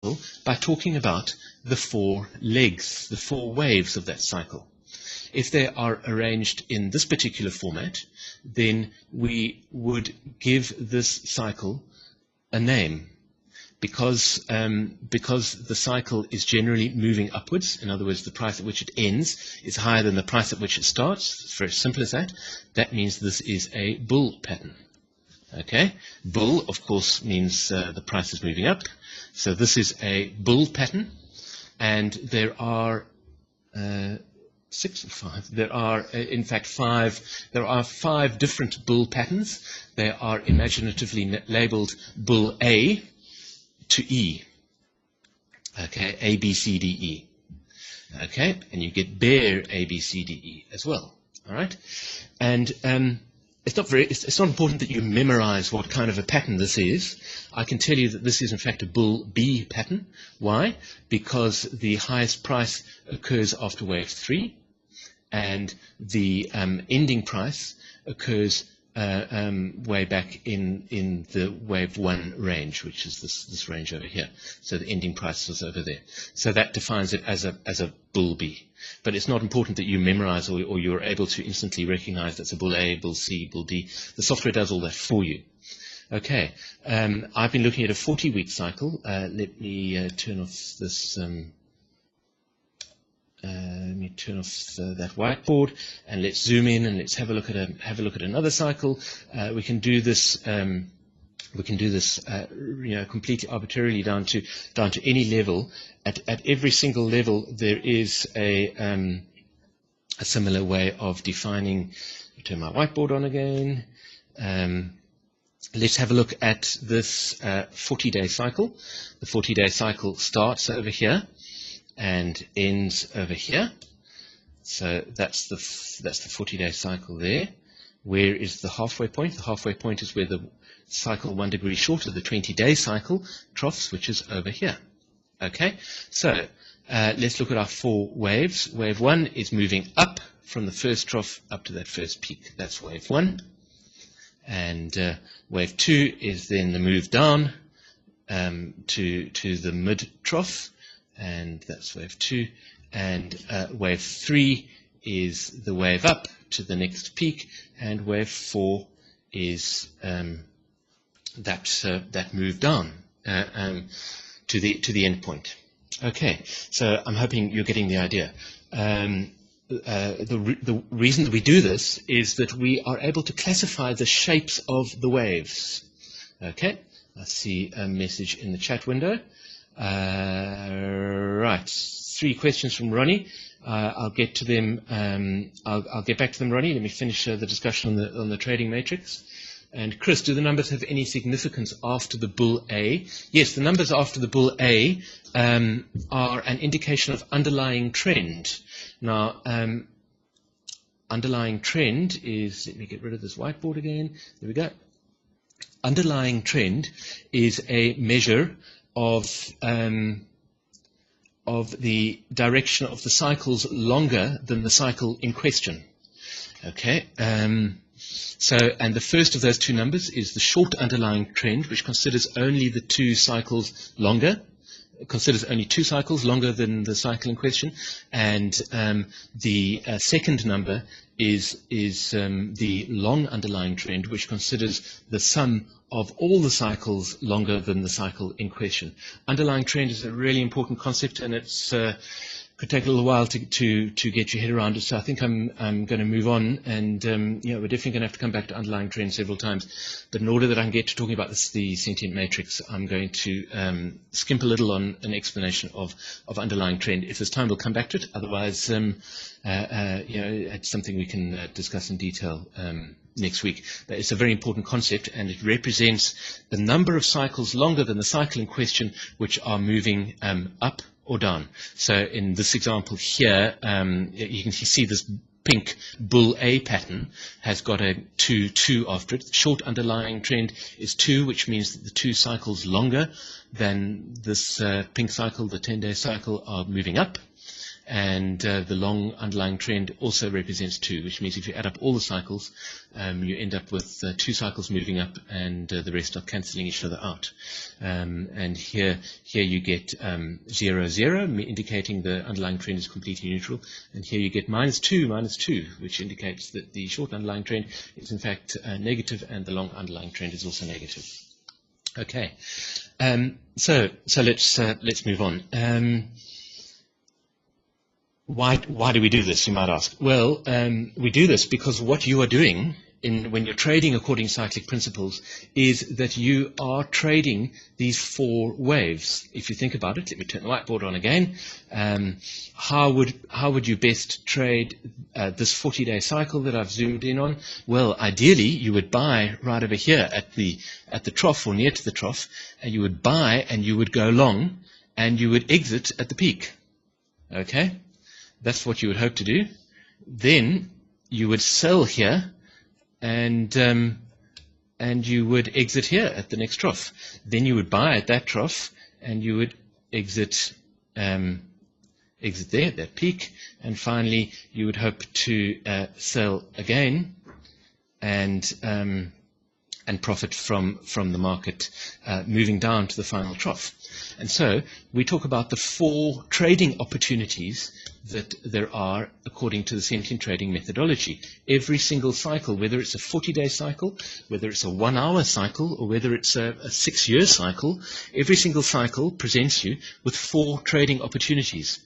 by talking about the four legs, the four waves of that cycle. If they are arranged in this particular format, then we would give this cycle a name. Because the cycle is generally moving upwards, in other words, the price at which it ends is higher than the price at which it starts. It's very simple as that. That means this is a bull pattern. Okay, bull, of course, means the price is moving up. So this is a bull pattern, and there are 6 or 5. There are, in fact, 5. There are 5 different bull patterns. They are imaginatively labeled bull A to E. Okay, A, B, C, D, E. Okay, and you get bear A, B, C, D, E as well. All right, and it's not important that you memorize what kind of a pattern this is. I can tell you that this is in fact a bull B pattern. Why? Because the highest price occurs after wave 3, and the ending price occurs way back in the wave 1 range, which is this range over here. So the ending price is over there. So that defines it as a bull B. But it's not important that you memorize or you're able to instantly recognize that's a bull A, bull C, bull D. The software does all that for you. Okay, I've been looking at a 40-week cycle. Let me turn off this. Let me turn off that whiteboard, and let's zoom in and let's have a look at another cycle. We can do this. Completely arbitrarily down to any level. At every single level, there is a similar way of defining. Turn my whiteboard on again. Let's have a look at this 40-day cycle. The 40-day cycle starts over here and ends over here. So that's the 40-day cycle there. Where is the halfway point? The halfway point is where the cycle 1 degree short of the 20-day cycle troughs, which is over here. Okay, so let's look at our 4 waves. Wave 1 is moving up from the first trough up to that first peak. That's wave 1. And wave 2 is then the move down to the mid trough, and that's wave 2. And wave 3 is the wave up to the next peak, and wave 4 is that move down to the end point. Okay, so I'm hoping you're getting the idea. The reason that we do this is that we are able to classify the shapes of the waves. Okay, I see a message in the chat window. Right, 3 questions from Ronnie. I'll get to them. I'll get back to them, Ronnie. Let me finish the discussion on the trading matrix. And Chris, do the numbers have any significance after the bull A? Yes, the numbers after the bull A are an indication of underlying trend. Now, underlying trend is, let me get rid of this whiteboard again. There we go. Underlying trend is a measure of the direction of the cycles longer than the cycle in question. Okay. And the first of those 2 numbers is the short underlying trend, which considers only the 2 cycles longer. It considers only 2 cycles longer than the cycle in question. And the second number is the long underlying trend, which considers the sum of all the cycles longer than the cycle in question. Underlying trend is a really important concept, and it's could take a little while to get your head around it. So I think I'm going to move on, and we're definitely going to have to come back to underlying trend several times. But in order that I can get to talking about the sentient matrix, I'm going to skimp a little on an explanation of underlying trend. If there's time, we'll come back to it. Otherwise, it's something we can discuss in detail next week. But it's a very important concept, and it represents the number of cycles longer than the cycle in question, which are moving up or down. So in this example here, you can see this pink bull A pattern has got a 2 after it. The short underlying trend is 2, which means that the 2 cycles longer than this pink cycle, the 10-day cycle, are moving up. and the long underlying trend also represents 2, which means if you add up all the cycles, you end up with 2 cycles moving up, and the rest are cancelling each other out. And here you get 0, 0, indicating the underlying trend is completely neutral, and here you get -2, -2, which indicates that the short underlying trend is in fact negative, and the long underlying trend is also negative. Okay, so let's move on. Why do we do this, you might ask? Well, we do this because what you are doing when you're trading according to cyclic principles is that you are trading these 4 waves. If you think about it, let me turn the whiteboard on again. How would you best trade this 40-day cycle that I've zoomed in on? Well, ideally, you would buy right over here at the trough or near to the trough, and you would buy and you would go long, and you would exit at the peak. Okay? That's what you would hope to do. Then you would sell here, and you would exit here at the next trough. Then you would buy at that trough, and you would exit there at that peak, and finally you would hope to sell again and profit from the market moving down to the final trough. And so we talk about the 4 trading opportunities that there are according to the sentient trading methodology. Every single cycle, whether it's a 40-day cycle, whether it's a 1-hour cycle, or whether it's a 6-year cycle, every single cycle presents you with 4 trading opportunities.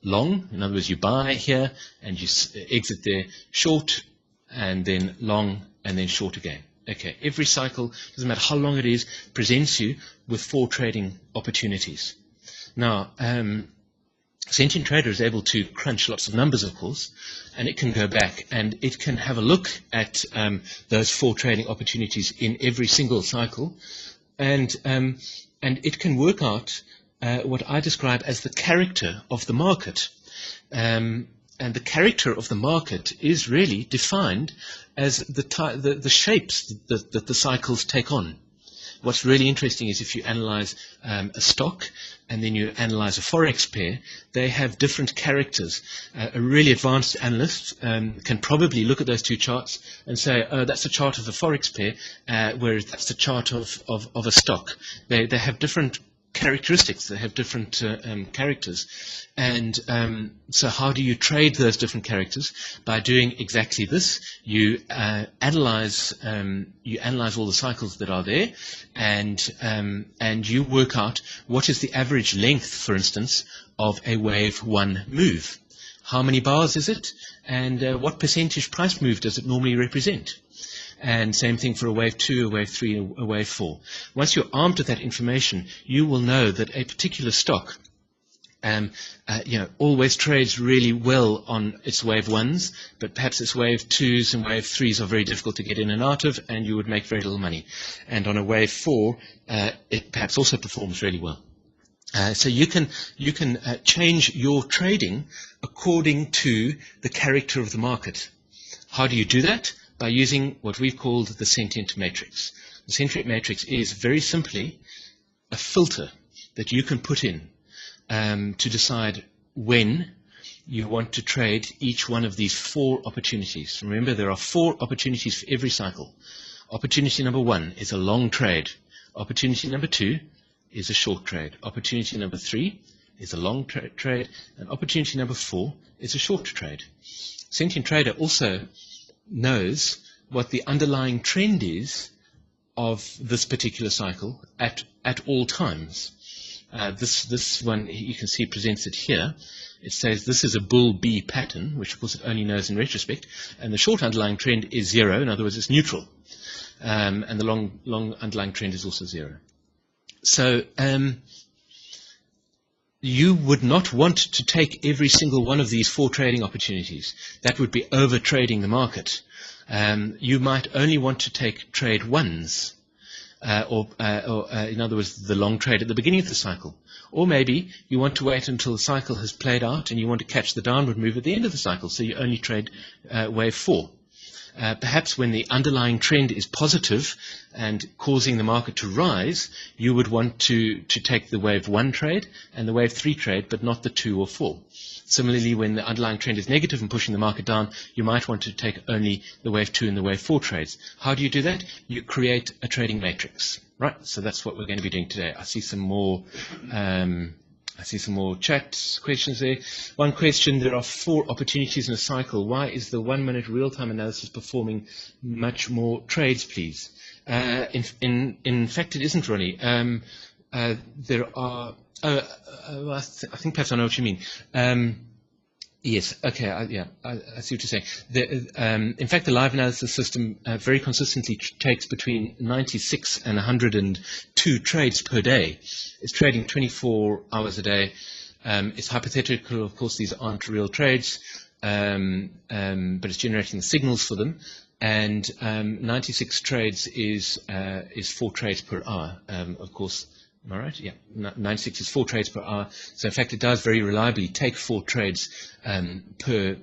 Long, in other words, you buy here and you exit there. Short, and then long, and then short again. Okay, every cycle, doesn't matter how long it is, presents you with 4 trading opportunities. Now, Sentient Trader is able to crunch lots of numbers, of course, and it can go back and it can have a look at those 4 trading opportunities in every single cycle, and it can work out what I describe as the character of the market. And the character of the market is really defined as the shapes that the cycles take on. What's really interesting is if you analyze a stock and then you analyze a forex pair, they have different characters. A really advanced analyst can probably look at those 2 charts and say, oh, that's a chart of a forex pair, whereas that's the chart of a stock. They have different characteristics, they have different characters, and so how do you trade those different characters? By doing exactly this. You analyze all the cycles that are there, and you work out what is the average length, for instance, of a wave 1 move. How many bars is it, and what percentage price move does it normally represent? And same thing for a wave 2, a wave 3, and a wave 4. Once you're armed with that information, you will know that a particular stock always trades really well on its wave 1s, but perhaps its wave 2s and wave 3s are very difficult to get in and out of, and you would make very little money. And on a wave 4, it perhaps also performs really well. So you can change your trading according to the character of the market. How do you do that? By using what we've called the sentient matrix. The sentient matrix is very simply a filter that you can put in to decide when you want to trade each one of these 4 opportunities. Remember, there are 4 opportunities for every cycle. Opportunity number 1 is a long trade. Opportunity number 2 is a short trade. Opportunity number 3 is a long trade. And opportunity number 4 is a short trade. Sentient Trader also knows what the underlying trend is of this particular cycle at all times. This one, you can see, presents it here. It says this is a bull B pattern, which of course it only knows in retrospect, and the short underlying trend is 0, in other words it's neutral, and the long underlying trend is also 0. So you would not want to take every single one of these 4 trading opportunities. That would be over trading the market. You might only want to take trade 1s, or in other words, the long trade at the beginning of the cycle. Or maybe you want to wait until the cycle has played out and you want to catch the downward move at the end of the cycle, so you only trade wave 4. Perhaps when the underlying trend is positive and causing the market to rise, you would want to take the wave 1 trade and the wave 3 trade, but not the 2 or 4. Similarly, when the underlying trend is negative and pushing the market down, you might want to take only the wave 2 and the wave 4 trades. How do you do that? You create a trading matrix, right? So that's what we're going to be doing today. I see some more chat questions there. One question: there are 4 opportunities in a cycle. Why is the 1-minute real-time analysis performing much more trades, please? In fact, it isn't, Ronnie. There are. I think perhaps I know what you mean. Yes, okay, I see what you're saying. In fact, the live analysis system very consistently takes between 96 and 102 trades per day. It's trading 24 hours a day. It's hypothetical, of course, these aren't real trades, but it's generating the signals for them. And 96 trades is 4 trades per hour, of course. Am I right? Yeah, 96 is 4 trades per hour. So in fact, it does very reliably take 4 trades per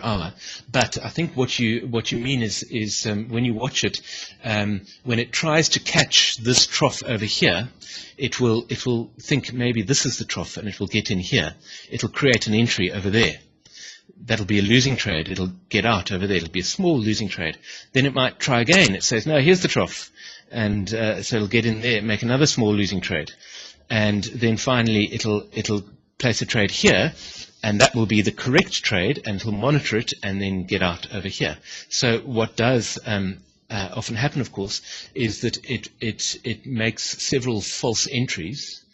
hour. But I think what you mean is when you watch it, when it tries to catch this trough over here, it will think maybe this is the trough, and it will get in here. It'll create an entry over there. That'll be a losing trade. It'll get out over there. It'll be a small losing trade. Then it might try again. It says, no, here's the trough. And so it'll get in there, make another small losing trade. And then finally it'll place a trade here, and that will be the correct trade, and it'll monitor it and then get out over here. So what does often happen, of course, is that it makes several false entries.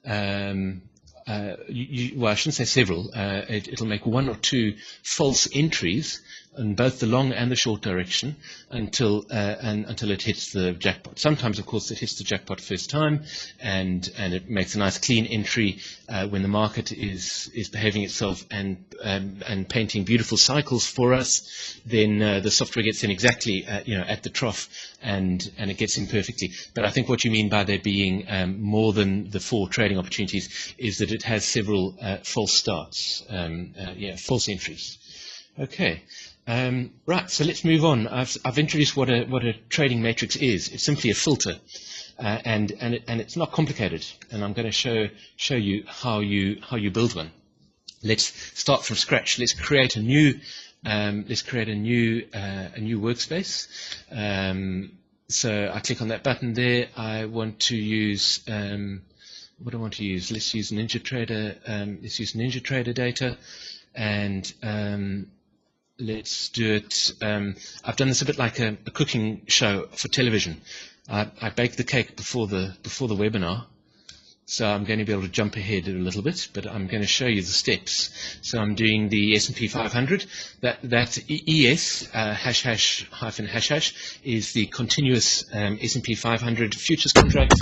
Well, I shouldn't say several. It'll make 1 or 2 false entries in both the long and the short direction until it hits the jackpot. Sometimes, of course, it hits the jackpot first time, and it makes a nice clean entry when the market is behaving itself and painting beautiful cycles for us. Then the software gets in exactly at the trough, and it gets in perfectly. But I think what you mean by there being more than the 4 trading opportunities is that it has several false starts, false entries. Okay. Right, so let's move on. I've introduced what a trading matrix is. It's simply a filter, and it's not complicated. And I'm going to show you how you build one. Let's start from scratch. Let's create a new workspace. So I click on that button there. I want to use what do I want to use? Let's use NinjaTrader. Let's use NinjaTrader data, and let's do it. I've done this a bit like a cooking show for television. I baked the cake before the webinar, so I'm going to be able to jump ahead a little bit, but I'm going to show you the steps. So I'm doing the S&P 500. That ES ### is the continuous S&P 500 futures contract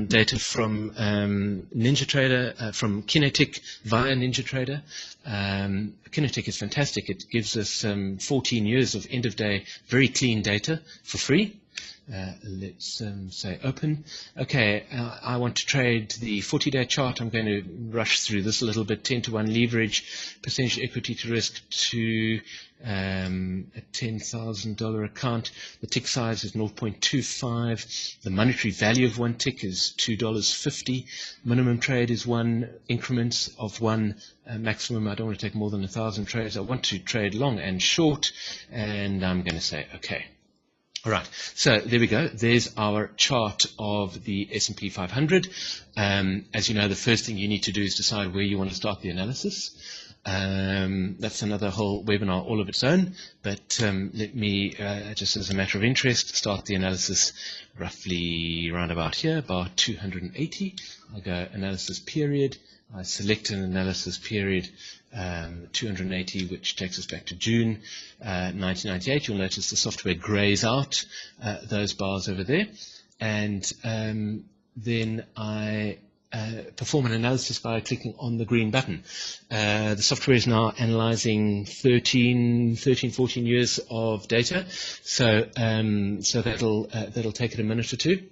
data from NinjaTrader, from Kinetic via NinjaTrader. Kinetic is fantastic. It gives us 14 years of end-of-day, very clean data for free. Let's say open. Okay, I want to trade the 40-day chart. I'm going to rush through this a little bit. 10-to-1 leverage, percentage equity to risk to a $10,000 account. The tick size is 0.25. The monetary value of one tick is $2.50. Minimum trade is 1 increment of 1. Maximum, I don't want to take more than 1,000 trades. I want to trade long and short, and I'm going to say okay. All right, so there we go. There's our chart of the S&P 500. As you know, the first thing you need to do is decide where you want to start the analysis. That's another whole webinar all of its own, but let me, just as a matter of interest, start the analysis roughly around about here, bar 280. I'll go analysis period. I select an analysis period 280, which takes us back to June 1998. You'll notice the software grays out those bars over there, and then I perform an analysis by clicking on the green button. The software is now analyzing 14 years of data, so that'll take it a minute or two.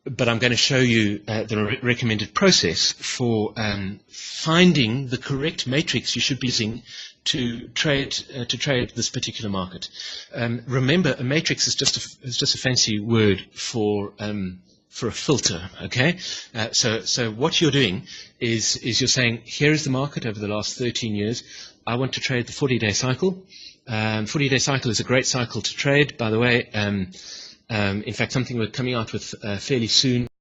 but I'm going to show you the recommended process for finding the correct matrix you should be using to trade this particular market. Remember, a matrix is just a fancy word for a filter. Okay, so what you're doing is you're saying, here is the market over the last 13 years. I want to trade the 40-day cycle. 40-day cycle is a great cycle to trade, by the way. In fact, something we're coming out with fairly soon.